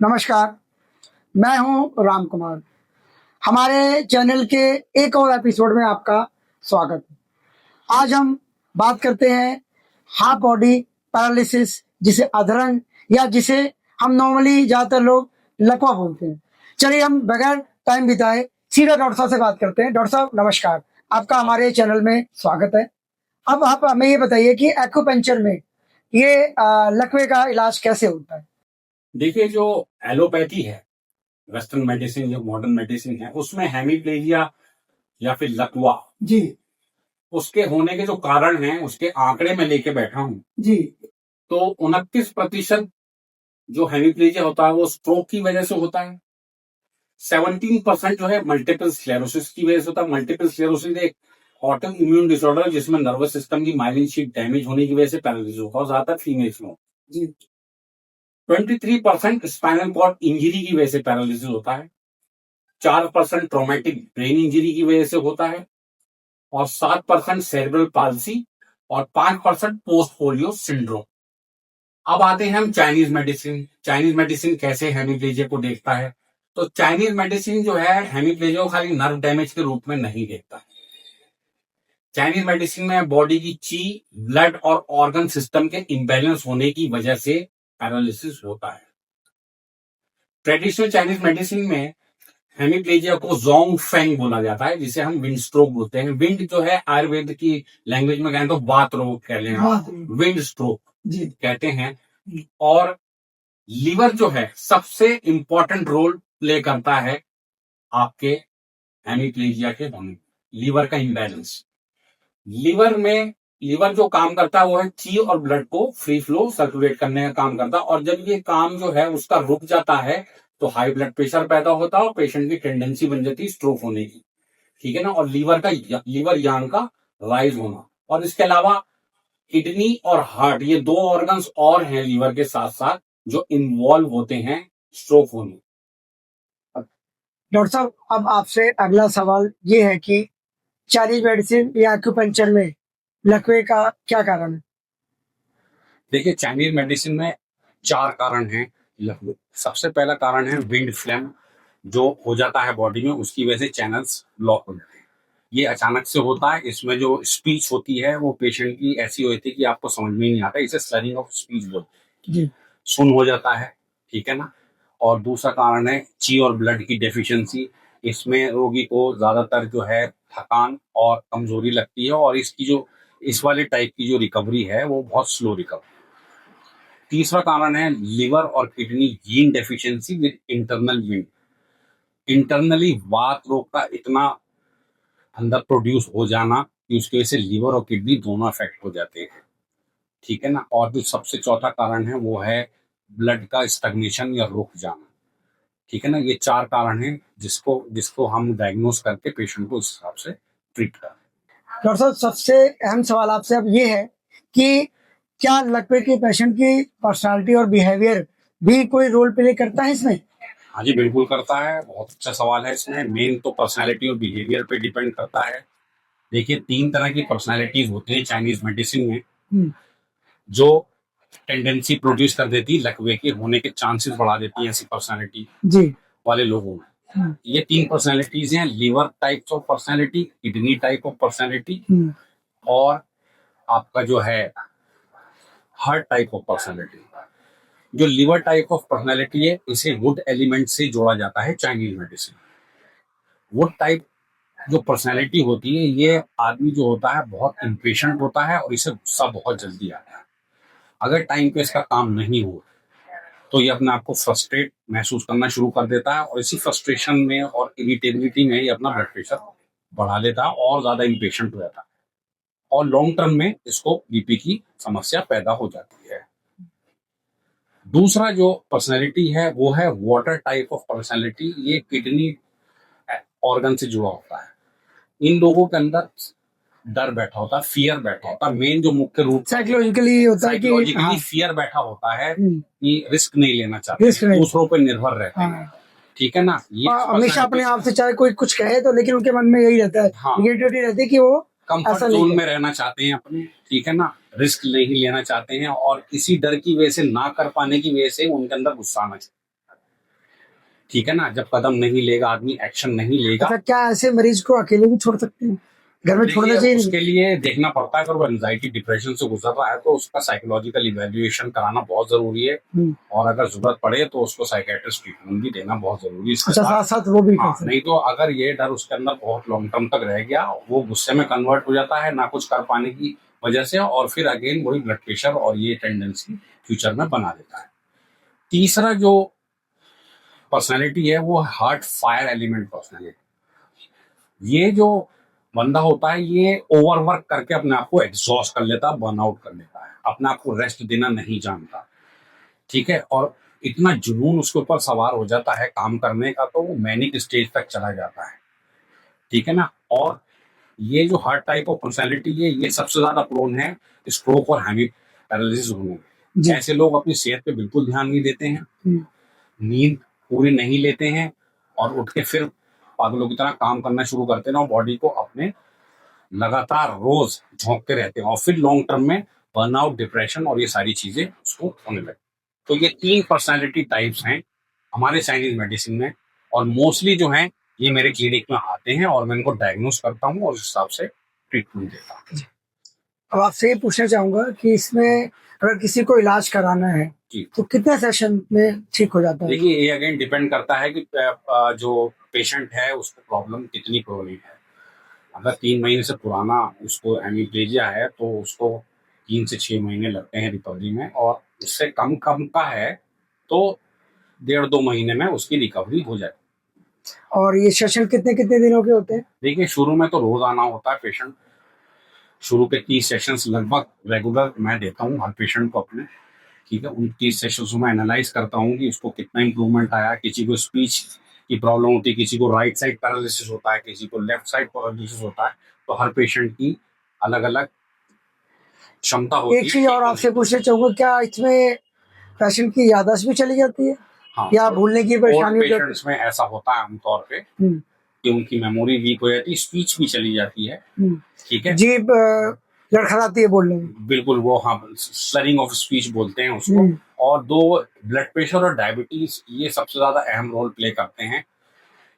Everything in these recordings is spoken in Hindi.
नमस्कार, मैं हूं राम कुमार। हमारे चैनल के एक और एपिसोड में आपका स्वागत है। आज हम बात करते हैं हाफ बॉडी पैरालिसिस, जिसे अधरंग या जिसे हम नॉर्मली ज़्यादातर लोग लकवा बोलते हैं। चलिए हम बगैर टाइम बिताए सीधा डॉक्टर साहब से बात करते हैं। डॉक्टर साहब नमस्कार, आपका हमारे चैनल में स्वागत है। अब आप हमें ये बताइए कि एक्यूपंक्चर में ये लकवे का इलाज कैसे होता है? देखिए, जो एलोपैथी है, वेस्टर्न मेडिसिन, जो मॉडर्न मेडिसिन है, उसमें हेमीप्लेजिया या फिर लकवा जी उसके होने के जो कारण हैं उसके आंकड़े में लेके बैठा हूं। जी तो 29% जो हेमीप्लेजिया होता है वो स्ट्रोक की वजह से होता है। 17% जो है मल्टीपल स्क्लेरोसिस की वजह से होता है। मल्टीपल स्क्लेरोसिस एक ऑटो इम्यून डिसऑर्डर जिसमें नर्वस सिस्टम की माइलिन शीट डैमेज होने की वजह से पैरालिसिस होता है, ज्यादातर फीमेल्स में। जी 23% स्पाइनल कॉर्ड इंजरी की वजह से पैरालिसिस होता है। 4% ट्रॉमेटिक ब्रेन इंजरी की वजह से होता है और 7% सेरेब्रल पाल्सी और 5% पोस्ट पोलियो सिंड्रोम। अब आते हैं हम चाइनीज मेडिसिन। चाइनीज मेडिसिन कैसे हेमीप्लेजिया को देखता है? तो चाइनीज मेडिसिन जो है हेमीप्लेजिया को खाली नर्व डैमेज के रूप में नहीं देखता। चाइनीज मेडिसिन में बॉडी की ची, ब्लड और ऑर्गन सिस्टम के इम्बैलेंस होने की वजह से पैरालिसिस होता है। ट्रेडिशनल चाइनीज मेडिसिन में हेमीप्लेजिया को जोंग फेंग बोला जाता है, जिसे हम विंड स्ट्रोक बोलते हैं। विंड जो है आयुर्वेद की लैंग्वेज में कहें तो बात रोग कह लें, विंड स्ट्रोक जी कहते हैं। और लीवर जो है सबसे इंपॉर्टेंट रोल प्ले करता है आपके हेमीप्लेजिया के होने में। लीवर का इम्बैलेंस, लीवर जो काम करता है वो है ची और ब्लड को फ्री फ्लो सर्कुलेट करने का काम करता है। और जब ये काम जो है उसका रुक जाता है तो हाई ब्लड प्रेशर पैदा होता है और पेशेंट की टेंडेंसी बन जाती है स्ट्रोक होने की, ठीक है ना। और लीवर यांग का राइज होना। और इसके अलावा किडनी और हार्ट, ये दो ऑर्गन्स और हैं लीवर के साथ साथ जो इन्वॉल्व होते हैं स्ट्रोक होने। डॉक्टर साहब, अब आपसे अगला सवाल ये है कि चाइनीज मेडिसिन या एक्यूपंक्चर में लकवे का क्या कारण है? देखिए, चाइनीज मेडिसिन में 4 कारण हैं लकवे। सबसे पहला कारण है विंड फ्लेम, जो हो जाता है बॉडी में, उसकी वजह से चैनल्स ब्लॉक हो जाते हैं। ये अचानक से होता है। इसमें जो स्पीच होती है वो पेशेंट की ऐसी होती है कि आपको समझ में ही नहीं आता। इसे स्लरिंग ऑफ स्पीच बोलते हैं। जी सुन हो जाता है, ठीक है ना। और दूसरा कारण है ची और ब्लड की डेफिशिएंसी। इसमें रोगी को ज्यादातर जो है थकान और कमजोरी लगती है और इस वाले टाइप की जो रिकवरी है वो बहुत स्लो रिकवरी। तीसरा कारण है लिवर और kidney gene deficiency with internal wind. Internally वात रोग का इतना अंदर प्रोड्यूस हो जाना कि उसकी वजह से लिवर और किडनी दोनों अफेक्ट हो जाते हैं, ठीक है ना। और जो सबसे चौथा कारण है वो है ब्लड का स्टैग्नेशन या रुक जाना, ठीक है ना। ये 4 कारण हैं जिसको हम डायग्नोस करके पेशेंट को उस हिसाब से ट्रीट करें। डॉक्टर साहब, सबसे अहम सवाल आपसे अब ये है कि क्या लकवे के पेशेंट की पर्सनालिटी और बिहेवियर भी कोई रोल प्ले करता है इसमें? हाँ जी, बिल्कुल करता है। बहुत अच्छा सवाल है। इसमें मेन तो पर्सनैलिटी और बिहेवियर पे डिपेंड करता है। देखिए, 3 तरह की पर्सनैलिटीज होती है चाइनीज मेडिसिन में, जो टेंडेंसी प्रोड्यूस कर देती है लकवे के होने के चांसेस बढ़ा देती है ऐसी पर्सनैलिटी जी वाले लोगों में। ये 3 पर्सनैलिटीज हैं, liver types of personality, kidney type of personality और आपका जो है हार्ट टाइप ऑफ पर्सनैलिटी। जो लिवर टाइप ऑफ पर्सनैलिटी है इसे वुड एलिमेंट से जोड़ा जाता है चाइनीज मेडिसिन। वुड टाइप जो पर्सनैलिटी होती है, ये आदमी जो होता है बहुत इम्पेशेंट होता है और इसे गुस्सा बहुत जल्दी आता है। अगर टाइम पे इसका काम नहीं हो तो ये अपने आप को फ्रस्ट्रेट महसूस करना शुरू कर देता है और इसी फ्रस्ट्रेशन में और इरिटेबिलिटी में ये अपना ब्लड प्रेशर बढ़ा लेता है और ज्यादा इम्पेशेंट हो जाता है और लॉन्ग टर्म में इसको बीपी की समस्या पैदा हो जाती है। दूसरा जो पर्सनैलिटी है वो है वाटर टाइप ऑफ पर्सनैलिटी। ये किडनी ऑर्गन से जुड़ा होता है। इन लोगों के अंदर डर बैठा होता है, फियर बैठा होता है। मेन जो मुख्य रूप साइकोलॉजिकली होता है कि साइकोलॉजिकली फियर बैठा होता है कि रिस्क नहीं लेना चाहते, दूसरों पर निर्भर रहते हैं, ठीक है ना। ये हमेशा अपने आप से चाहे कोई कुछ कहे तो, लेकिन उनके मन में यही रहता है, नेगेटिविटी रहती है कि वो कंफर्ट जोन में रहना चाहते हैं अपने, ठीक है ना। रिस्क नहीं लेना चाहते हैं और इसी डर की वजह से, ना कर पाने की वजह से उनके अंदर गुस्सा आना चाहिए। ठीक है ना, जब कदम नहीं लेगा आदमी, एक्शन नहीं लेगा, अच्छा, क्या ऐसे मरीज को अकेले भी छोड़ सकते हैं? घर में छोड़ना देखिए, चाहिए? उसके लिए देखना पड़ता है। अगर वो एंजाइटी डिप्रेशन से गुजर रहा है तो उसका साइकोलॉजिकल इवैल्यूएशन कराना बहुत जरूरी है, और अगर जरूरत पड़े तो उसको साइकेट्रिस्ट ट्रीटमेंट भी देना बहुत जरूरी है इसके अच्छा, साथ साथ वो भी कर हाँ, सकते नहीं तो अगर ये डर उसके अंदर बहुत लॉन्ग टर्म तक रह गया, वो गुस्से में कन्वर्ट हो जाता है ना कुछ कर पाने की वजह से, और फिर अगेन वही ब्लड प्रेशर और ये टेंडेंसी फ्यूचर में बना देता है। तीसरा जो पर्सनैलिटी है वो हार्ट फायर एलिमेंट पर्सनैलिटी। ये जो बंदा होता है ये ओवरवर्क करके अपने आप को एग्जॉस्ट कर लेता है, बर्नआउट कर लेता है, अपने आप को रेस्ट देना नहीं जानता, ठीक है, और इतना जुनून उसके ऊपर सवार हो जाता है काम करने का तो वो मैनिक स्टेज तक चला जाता है, ठीक है ना। और ये जो हार्ट टाइप ऑफ पर्सनैलिटी है ये सबसे ज्यादा प्रोन है स्ट्रोक और हेमी पैरालिसिस होने में। ऐसे लोग अपनी सेहत पे बिल्कुल ध्यान नहीं देते हैं, नींद पूरी नहीं लेते हैं, और उठ के फिर पागलों की तरह काम करना शुरू करते हैं और बॉडी को अपने लगातार रोज झोंकते रहते हैं, और फिर लॉन्ग टर्म में बर्नआउट, डिप्रेशन और ये सारी चीजें उसको होने लगती। तो ये 3 पर्सनालिटी टाइप्स हैं हमारे चाइनीज मेडिसिन में, और मोस्टली जो हैं ये मेरे क्लिनिक में आते हैं और मैं इनको डायग्नोस करता हूँ और उस हिसाब से ट्रीटमेंट देता हूँ। अब आपसे ये पूछना चाहूंगा कि इसमें अगर किसी को इलाज कराना है तो कितने सेशन में ठीक हो जाता है? देखिए, ये अगेन डिपेंड करता है कि जो पेशेंट है उसको प्रॉब्लम कितनी क्रोनिक है। अगर 3 महीने से पुराना उसको हेमीप्लेजिया है तो उसको 3 से 6 महीने लगते हैं रिकवरी में, और उससे कम का है तो 1.5-2 महीने में उसकी रिकवरी हो जाए। और ये सेशन कितने कितने दिनों के होते हैं? देखिए, शुरू में तो रोज आना होता है पेशेंट, शुरू के 30 सेशंस लगभग रेगुलर मैं देता हूँ हर पेशेंट को अपने, ठीक है। उन 30 सेशंस में एनालाइज करता हूँ कि उसको कितना इंप्रूवमेंट आया। किसी को स्पीच की प्रॉब्लम होती है, किसी को राइट साइड पैरालिसिस होता है, किसी को लेफ्ट साइड पैरालिसिस होता है, तो हर पेशेंट की अलग अलग क्षमता होती है। एक चीज और आपसे पूछना चाहूंगा, क्या इसमें पेशेंट की याददाश्त भी चली जाती है? हाँ, या भूलने की परेशानी हो जाती है? पेशेंट्स में ऐसा होता है आमतौर पे कि उनकी मेमोरी वीक हो जाती है, स्पीच भी चली जाती है, ठीक है, जीभ लड़खड़ाती है बोलने में। बिल्कुल, वो हाँ स्लरिंग ऑफ स्पीच बोलते हैं उसको। और दो, ब्लड प्रेशर और डायबिटीज ये सबसे ज्यादा अहम रोल प्ले करते हैं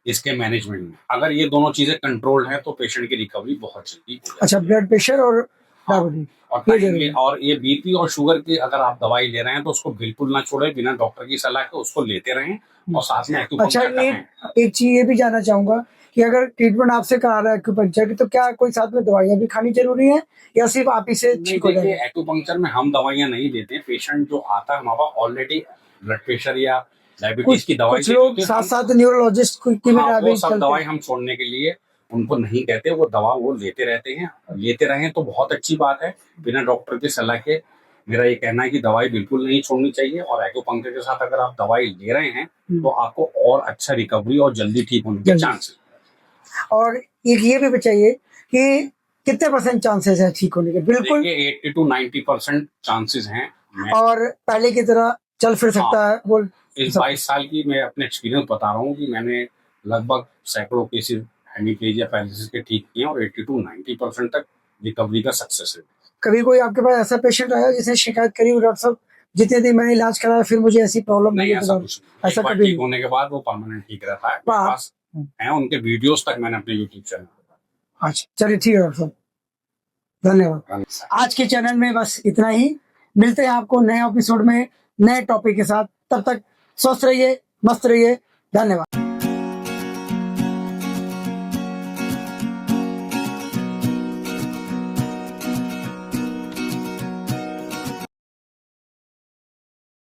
इसके मैनेजमेंट में। अगर ये दोनों चीजें कंट्रोल्ड हैं तो पेशेंट की रिकवरी बहुत जल्दी। अच्छा, ब्लड प्रेशर और डायबिटीज और ये बीपी और शुगर की अगर आप दवाई ले रहे हैं तो उसको बिल्कुल ना छोड़े, बिना डॉक्टर की सलाह के उसको लेते रहें और साथ में अच्छा, एक्यूपंक्चर करें। एक चीज ये भी जानना चाहूंगा कि अगर ट्रीटमेंट आपसे करा रहा है एक्यूपंक्चर की, तो क्या कोई साथ में दवाइयां भी खानी जरूरी है या सिर्फ आप ही से ठीक हो जाएगा? एक्यूपंक्चर में हम दवाइयां नहीं देते। पेशेंट जो आता है हमारा ऑलरेडी ब्लड प्रेशर या डायबिटीज की दवाई, कुछ लोग साथ साथ न्यूरोलॉजिस्ट की भी वो सब दवाई हम छोड़ने के लिए उनको नहीं कहते, वो दवा वो लेते रहते हैं। लेते रहें तो बहुत अच्छी बात है, बिना डॉक्टर की सलाह के। मेरा ये कहना है कि दवाई बिल्कुल नहीं छोड़नी चाहिए, और एक्यूपंक्चर के साथ अगर आप दवाई ले रहे हैं तो आपको और अच्छा रिकवरी और जल्दी ठीक होने के चांसेस। और एक ये भी बताइए कि कितने % चांसेस है ठीक होने के? बिल्कुल 80 to 90% चांसेस हैं। और पहले की तरह चल फिर सकता है बोल? इस 22 साल की मैं अपने एक्सपीरियंस बता रहा हूँ कि मैंने लगभग सैकड़ों केसेस हेमीप्लेजिया पैरालिसिस के ठीक किए और 80 to 90% तक रिकवरी का सक्सेस है। कभी कोई आपके पास ऐसा पेशेंट आया जिसने शिकायत करी डॉक्टर साहब जितने दिन मैंने इलाज कराया फिर मुझे ऐसी प्रॉब्लम नहीं? ऐसा कुछ नहीं। ऐसा कभी ठीक होने के बाद वो परमानेंट ठीक रहता है। मेरे पास हैं उनके वीडियोस तक मैंने अपने यूट्यूब चैनल। अच्छा, चलिए ठीक है डॉक्टर साहब, धन्यवाद। आज के चैनल में बस इतना ही। मिलते हैं आपको नए एपिसोड में नए टॉपिक के साथ। तब तक स्वस्थ रहिए, मस्त रहिए। धन्यवाद।